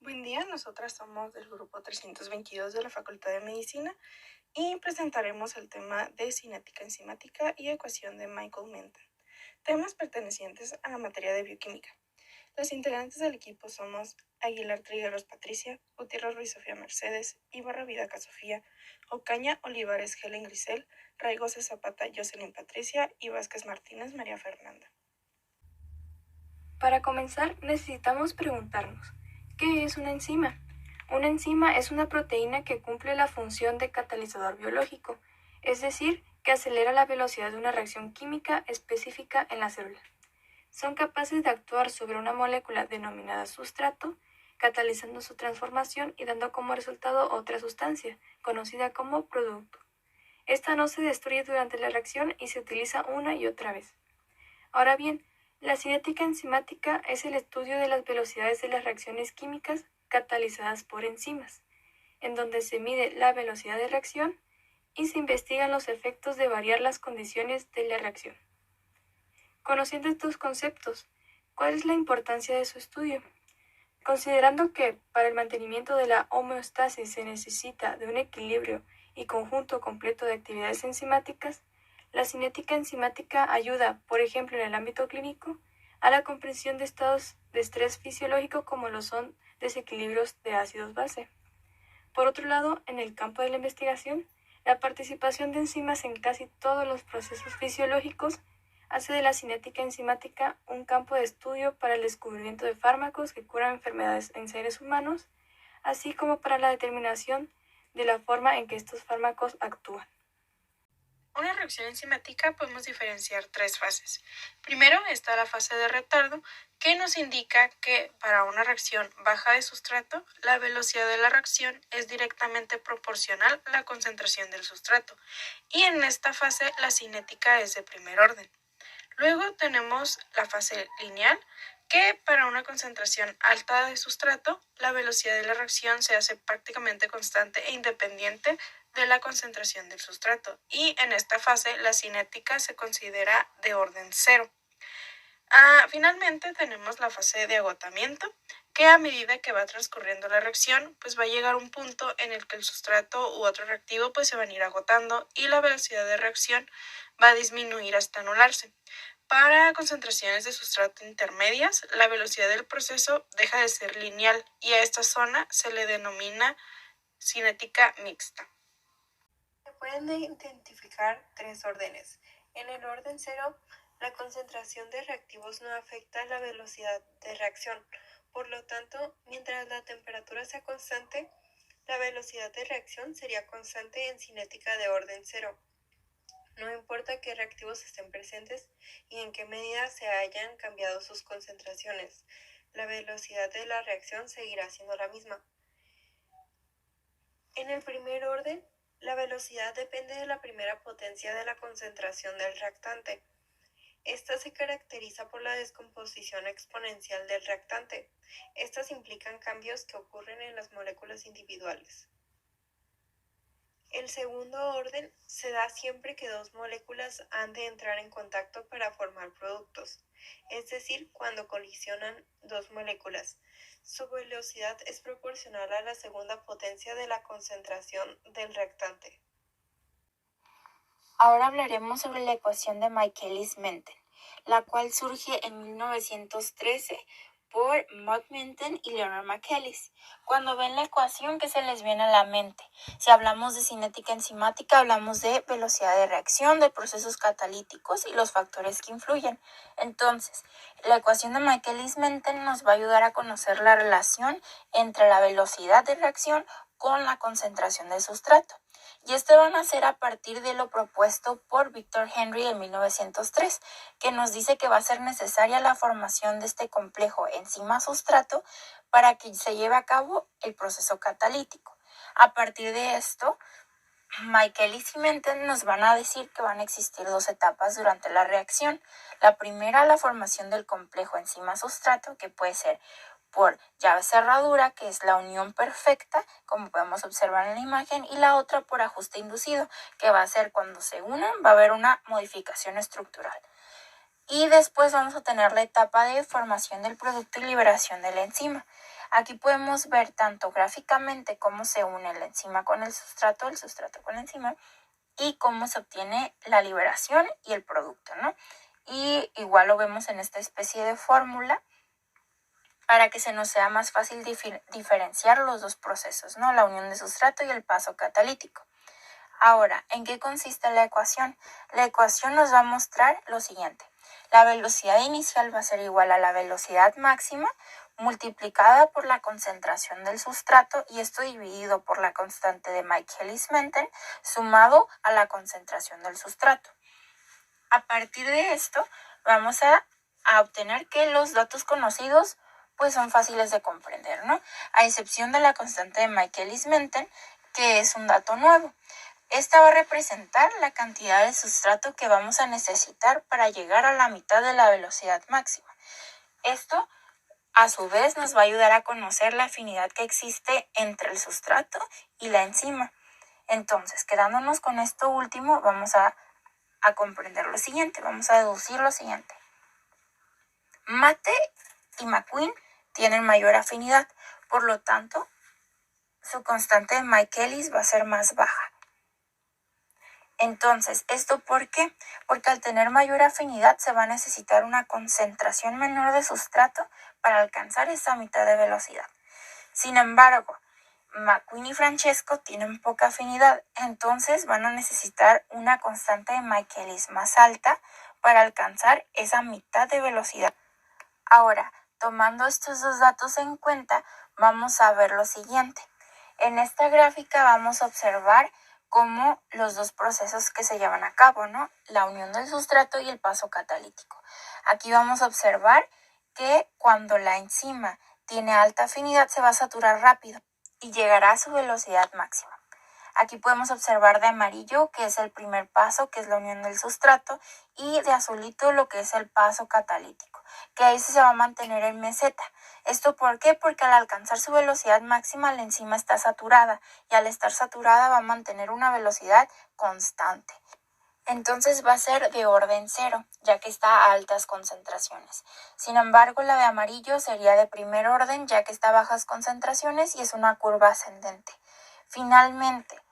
Buen día, nosotras somos del grupo 322 de la Facultad de Medicina y presentaremos el tema de cinética enzimática y ecuación de Michael-Menten, temas pertenecientes a la materia de bioquímica. Los integrantes del equipo somos Aguilar Trigueros Patricia, Gutiérrez Ruiz Sofía Mercedes, Ibarra Vidaca Sofía, Ocaña Olivares Helen Grisel, Raigosa Zapata Jocelyn Patricia y Vázquez Martínez María Fernanda. Para comenzar, necesitamos preguntarnos, ¿qué es una enzima? Una enzima es una proteína que cumple la función de catalizador biológico, es decir, que acelera la velocidad de una reacción química específica en la célula. Son capaces de actuar sobre una molécula denominada sustrato, catalizando su transformación y dando como resultado otra sustancia, conocida como producto. Esta no se destruye durante la reacción y se utiliza una y otra vez. Ahora bien, la cinética enzimática es el estudio de las velocidades de las reacciones químicas catalizadas por enzimas, en donde se mide la velocidad de reacción y se investigan los efectos de variar las condiciones de la reacción. Conociendo estos conceptos, ¿cuál es la importancia de su estudio? Considerando que para el mantenimiento de la homeostasis se necesita de un equilibrio y conjunto completo de actividades enzimáticas, la cinética enzimática ayuda, por ejemplo en el ámbito clínico, a la comprensión de estados de estrés fisiológico como lo son desequilibrios de ácidos base. Por otro lado, en el campo de la investigación, la participación de enzimas en casi todos los procesos fisiológicos hace de la cinética enzimática un campo de estudio para el descubrimiento de fármacos que curan enfermedades en seres humanos, así como para la determinación de la forma en que estos fármacos actúan. Una reacción enzimática podemos diferenciar tres fases. Primero está la fase de retardo, que nos indica que para una reacción baja de sustrato, la velocidad de la reacción es directamente proporcional a la concentración del sustrato, y en esta fase la cinética es de primer orden. Luego tenemos la fase lineal, que para una concentración alta de sustrato, la velocidad de la reacción se hace prácticamente constante e independiente de la concentración del sustrato, y en esta fase la cinética se considera de orden cero. Finalmente tenemos la fase de agotamiento, que a medida que va transcurriendo la reacción, pues va a llegar un punto en el que el sustrato u otro reactivo pues se van a ir agotando y la velocidad de reacción va a disminuir hasta anularse. Para concentraciones de sustrato intermedias, la velocidad del proceso deja de ser lineal y a esta zona se le denomina cinética mixta. Se pueden identificar tres órdenes. En el orden cero, la concentración de reactivos no afecta la velocidad de reacción. Por lo tanto, mientras la temperatura sea constante, la velocidad de reacción sería constante en cinética de orden cero. No importa qué reactivos estén presentes y en qué medida se hayan cambiado sus concentraciones, la velocidad de la reacción seguirá siendo la misma. En el primer orden, la velocidad depende de la primera potencia de la concentración del reactante. Esta se caracteriza por la descomposición exponencial del reactante. Estas implican cambios que ocurren en las moléculas individuales. El segundo orden se da siempre que dos moléculas han de entrar en contacto para formar productos, es decir, cuando colisionan dos moléculas. Su velocidad es proporcional a la segunda potencia de la concentración del reactante. Ahora hablaremos sobre la ecuación de Michaelis-Menten, la cual surge en 1913 por Mott-Menten y Leonard Michaelis. Cuando ven la ecuación, ¿qué se les viene a la mente? Si hablamos de cinética enzimática, hablamos de velocidad de reacción, de procesos catalíticos y los factores que influyen. Entonces, la ecuación de Michaelis-Menten nos va a ayudar a conocer la relación entre la velocidad de reacción con la concentración del sustrato. Y esto van a ser a partir de lo propuesto por Victor Henry en 1903, que nos dice que va a ser necesaria la formación de este complejo enzima-sustrato para que se lleve a cabo el proceso catalítico. A partir de esto, Michaelis y Menten nos van a decir que van a existir dos etapas durante la reacción. La primera, la formación del complejo enzima-sustrato, que puede ser por llave cerradura, que es la unión perfecta, como podemos observar en la imagen, y la otra por ajuste inducido, que va a ser cuando se unen, va a haber una modificación estructural. Y después vamos a tener la etapa de formación del producto y liberación de la enzima. Aquí podemos ver tanto gráficamente cómo se une la enzima con el sustrato con la enzima, y cómo se obtiene la liberación y el producto, ¿no? Y igual lo vemos en esta especie de fórmula para que se nos sea más fácil diferenciar los dos procesos, ¿no? La unión de sustrato y el paso catalítico. Ahora, ¿en qué consiste la ecuación? La ecuación nos va a mostrar lo siguiente. La velocidad inicial va a ser igual a la velocidad máxima multiplicada por la concentración del sustrato y esto dividido por la constante de Michaelis-Menten sumado a la concentración del sustrato. A partir de esto vamos a obtener que los datos conocidos pues son fáciles de comprender, ¿no? A excepción de la constante de Michaelis-Menten, que es un dato nuevo. Esta va a representar la cantidad de sustrato que vamos a necesitar para llegar a la mitad de la velocidad máxima. Esto, a su vez, nos va a ayudar a conocer la afinidad que existe entre el sustrato y la enzima. Entonces, quedándonos con esto último, vamos a comprender lo siguiente, vamos a deducir lo siguiente. Mate y McQueen tienen mayor afinidad, por lo tanto, su constante de Michaelis va a ser más baja. Entonces, ¿esto por qué? Porque al tener mayor afinidad se va a necesitar una concentración menor de sustrato para alcanzar esa mitad de velocidad. Sin embargo, McQueen y Francesco tienen poca afinidad, entonces van a necesitar una constante de Michaelis más alta para alcanzar esa mitad de velocidad. Ahora, tomando estos dos datos en cuenta, vamos a ver lo siguiente. En esta gráfica vamos a observar cómo los dos procesos que se llevan a cabo, ¿no? La unión del sustrato y el paso catalítico. Aquí vamos a observar que cuando la enzima tiene alta afinidad se va a saturar rápido y llegará a su velocidad máxima. Aquí podemos observar de amarillo que es el primer paso, que es la unión del sustrato, y de azulito lo que es el paso catalítico, que ahí se va a mantener en meseta. ¿Esto por qué? Porque al alcanzar su velocidad máxima la enzima está saturada y al estar saturada va a mantener una velocidad constante. Entonces va a ser de orden 0, ya que está a altas concentraciones. Sin embargo, la de amarillo sería de primer orden, ya que está a bajas concentraciones y es una curva ascendente. Finalmente,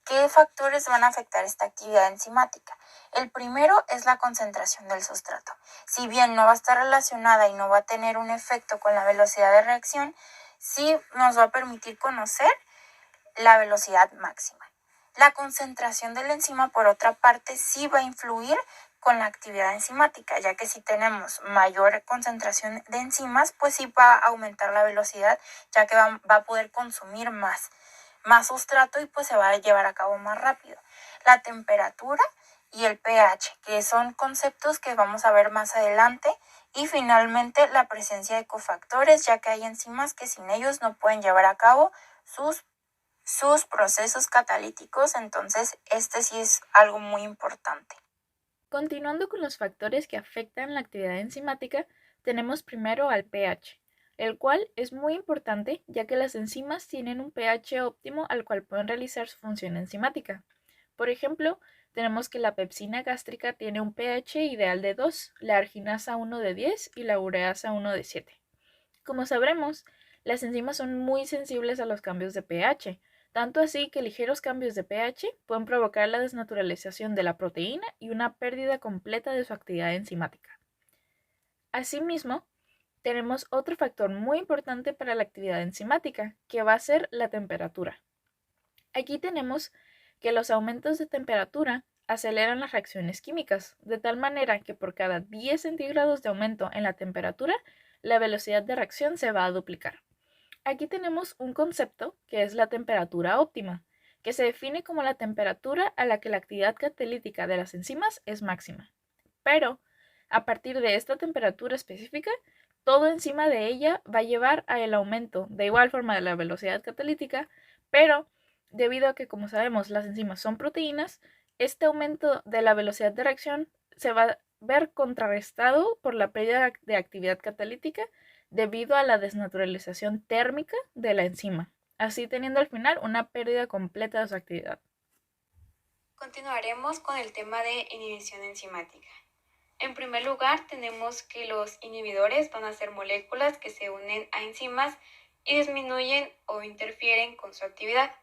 ¿qué factores van a afectar esta actividad enzimática? El primero es la concentración del sustrato. Si bien no va a estar relacionada y no va a tener un efecto con la velocidad de reacción, sí nos va a permitir conocer la velocidad máxima. La concentración de la enzima, por otra parte, sí va a influir con la actividad enzimática, ya que si tenemos mayor concentración de enzimas, pues sí va a aumentar la velocidad, ya que va a poder consumir más sustrato y pues se va a llevar a cabo más rápido. La temperatura y el pH, que son conceptos que vamos a ver más adelante. Y finalmente la presencia de cofactores, ya que hay enzimas que sin ellos no pueden llevar a cabo sus procesos catalíticos, entonces este sí es algo muy importante. Continuando con los factores que afectan la actividad enzimática, tenemos primero al pH, el cual es muy importante ya que las enzimas tienen un pH óptimo al cual pueden realizar su función enzimática. Por ejemplo, tenemos que la pepsina gástrica tiene un pH ideal de 2, la arginasa 1 de 10 y la ureasa 1 de 7. Como sabremos, las enzimas son muy sensibles a los cambios de pH, tanto así que ligeros cambios de pH pueden provocar la desnaturalización de la proteína y una pérdida completa de su actividad enzimática. Asimismo, tenemos otro factor muy importante para la actividad enzimática, que va a ser la temperatura. Aquí tenemos que los aumentos de temperatura aceleran las reacciones químicas, de tal manera que por cada 10 centígrados de aumento en la temperatura, la velocidad de reacción se va a duplicar. Aquí tenemos un concepto que es la temperatura óptima, que se define como la temperatura a la que la actividad catalítica de las enzimas es máxima. Pero, a partir de esta temperatura específica, todo encima de ella va a llevar al aumento de igual forma de la velocidad catalítica, pero debido a que, como sabemos, las enzimas son proteínas, este aumento de la velocidad de reacción se va a ver contrarrestado por la pérdida de actividad catalítica debido a la desnaturalización térmica de la enzima, así teniendo al final una pérdida completa de su actividad. Continuaremos con el tema de inhibición enzimática. En primer lugar, tenemos que los inhibidores van a ser moléculas que se unen a enzimas y disminuyen o interfieren con su actividad.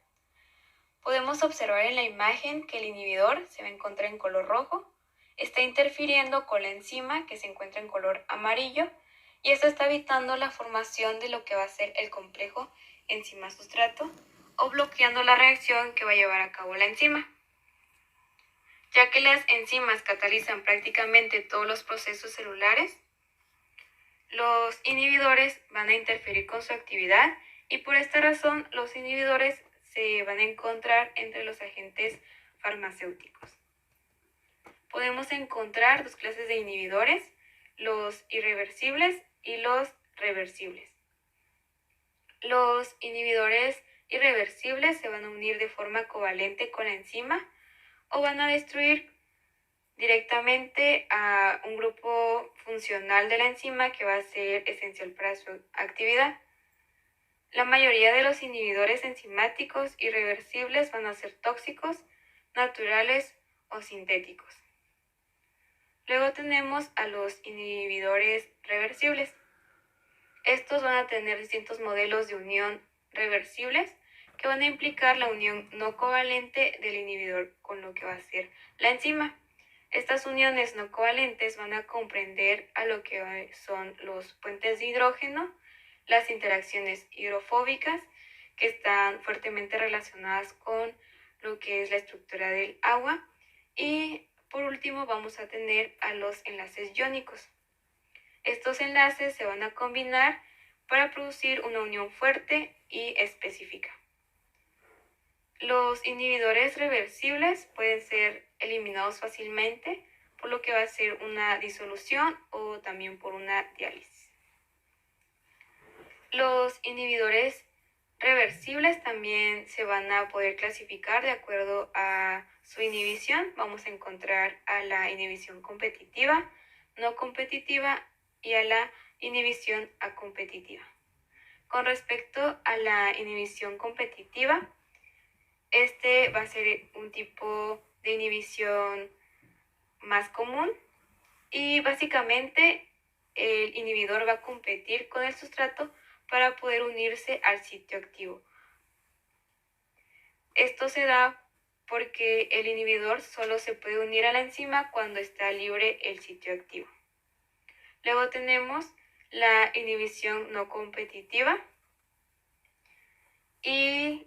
Podemos observar en la imagen que el inhibidor se encuentra en color rojo, está interfiriendo con la enzima que se encuentra en color amarillo y esto está evitando la formación de lo que va a ser el complejo enzima-sustrato o bloqueando la reacción que va a llevar a cabo la enzima. Ya que las enzimas catalizan prácticamente todos los procesos celulares, los inhibidores van a interferir con su actividad y por esta razón los inhibidores se van a encontrar entre los agentes farmacéuticos. Podemos encontrar dos clases de inhibidores, los irreversibles y los reversibles. Los inhibidores irreversibles se van a unir de forma covalente con la enzima o van a destruir directamente a un grupo funcional de la enzima que va a ser esencial para su actividad. La mayoría de los inhibidores enzimáticos irreversibles van a ser tóxicos, naturales o sintéticos. Luego tenemos a los inhibidores reversibles. Estos van a tener distintos modelos de unión reversibles que van a implicar la unión no covalente del inhibidor con lo que va a ser la enzima. Estas uniones no covalentes van a comprender a lo que son los puentes de hidrógeno, las interacciones hidrofóbicas, que están fuertemente relacionadas con lo que es la estructura del agua, y por último vamos a tener a los enlaces iónicos. Estos enlaces se van a combinar para producir una unión fuerte y específica. Los inhibidores reversibles pueden ser eliminados fácilmente, por lo que va a ser una disolución o también por una diálisis. Los inhibidores reversibles también se van a poder clasificar de acuerdo a su inhibición. Vamos a encontrar a la inhibición competitiva, no competitiva y a la inhibición acompetitiva. Con respecto a la inhibición competitiva, este va a ser un tipo de inhibición más común y básicamente el inhibidor va a competir con el sustrato para poder unirse al sitio activo. Esto se da porque el inhibidor solo se puede unir a la enzima cuando está libre el sitio activo. Luego tenemos la inhibición no competitiva y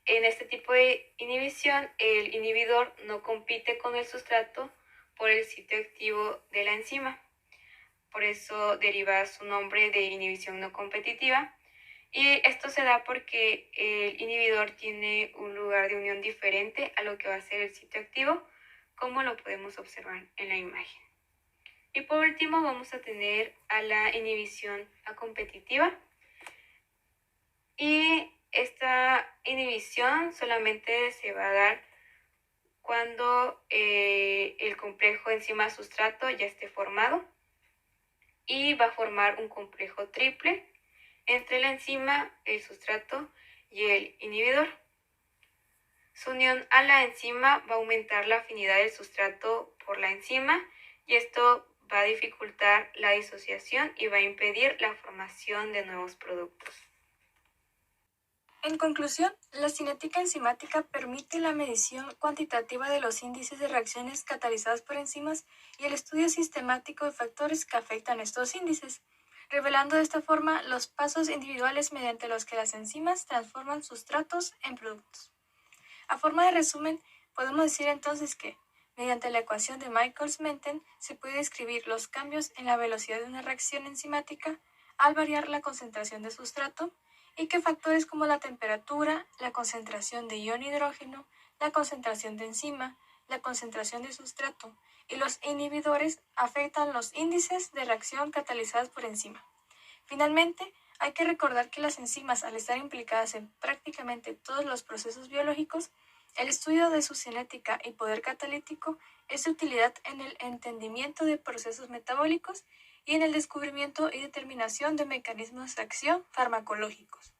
en este tipo de inhibición el inhibidor no compite con el sustrato por el sitio activo de la enzima. Por eso deriva su nombre de inhibición no competitiva. Y esto se da porque el inhibidor tiene un lugar de unión diferente a lo que va a ser el sitio activo, como lo podemos observar en la imagen. Y por último vamos a tener a la inhibición acompetitiva. Y esta inhibición solamente se va a dar cuando el complejo enzima-sustrato ya esté formado y va a formar un complejo triple entre la enzima, el sustrato y el inhibidor. Su unión a la enzima va a aumentar la afinidad del sustrato por la enzima y esto va a dificultar la disociación y va a impedir la formación de nuevos productos. En conclusión, la cinética enzimática permite la medición cuantitativa de los índices de reacciones catalizadas por enzimas y el estudio sistemático de factores que afectan estos índices, revelando de esta forma los pasos individuales mediante los que las enzimas transforman sustratos en productos. A forma de resumen, podemos decir entonces que, mediante la ecuación de Michaelis-Menten, se puede describir los cambios en la velocidad de una reacción enzimática al variar la concentración de sustrato, y que factores como la temperatura, la concentración de ion hidrógeno, la concentración de enzima, la concentración de sustrato y los inhibidores afectan los índices de reacción catalizadas por enzima. Finalmente, hay que recordar que las enzimas, al estar implicadas en prácticamente todos los procesos biológicos, el estudio de su cinética y poder catalítico es de utilidad en el entendimiento de procesos metabólicos y en el descubrimiento y determinación de mecanismos de acción farmacológicos.